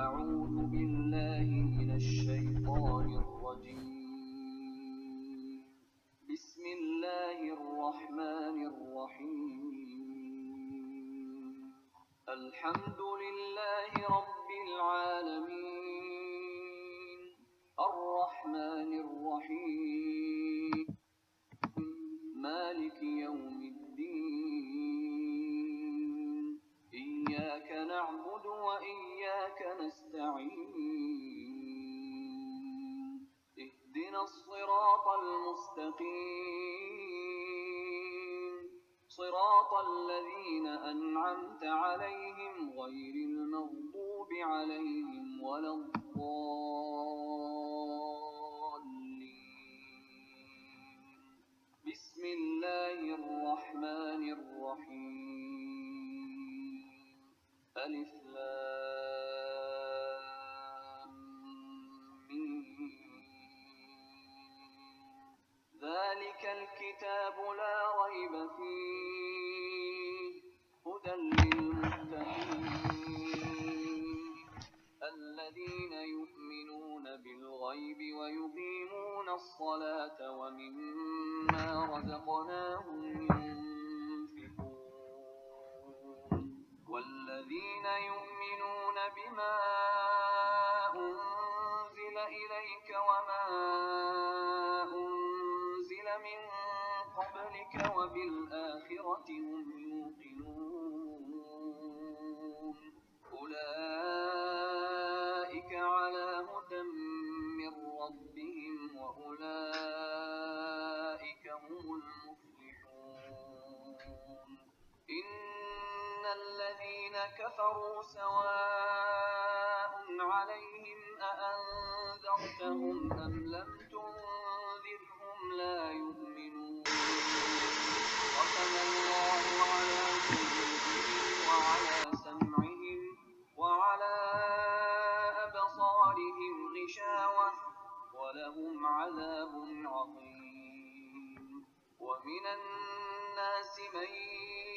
أعوذ بالله من الشيطان الرجيم. بسم الله الرحمن الرحيم. الحمد لله رب العالمين، الرحمن الرحيم، مالك يوم الدين. إياك نعبد وإياك نستعين. اهدنا الصراط المستقيم، صراط الذين أنعمت عليهم غير المغضوب عليهم ولا الضالين. بسم الله الرحمن الرحيم. ألف لام ميم. ذلك الكتاب لا ريب فيه، هدى للمتقين الذين يؤمنون بالغيب ويقيمون الصلاة ومما رزقناهم ينفقون والذين يؤمنون بما أنزل إليك وما أنزل من قبلك وبالآخرة هم يوقنون. أولئك على هدى من ربهم وأولئك هم المفلحون. إن الذين كفروا سواء عليهم أأنذرتهم أم لم تنذرهم لا يؤمنون. ختم الله على قلوبهم وعلى سمعهم وعلى أبصارهم غشاوة ولهم عذاب عظيم. ومن الناس من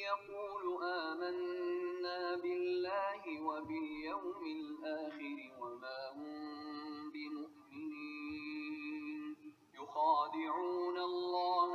يقول آمنا بالله وباليوم الآخر وما هم بمؤمنين، يخادعون الله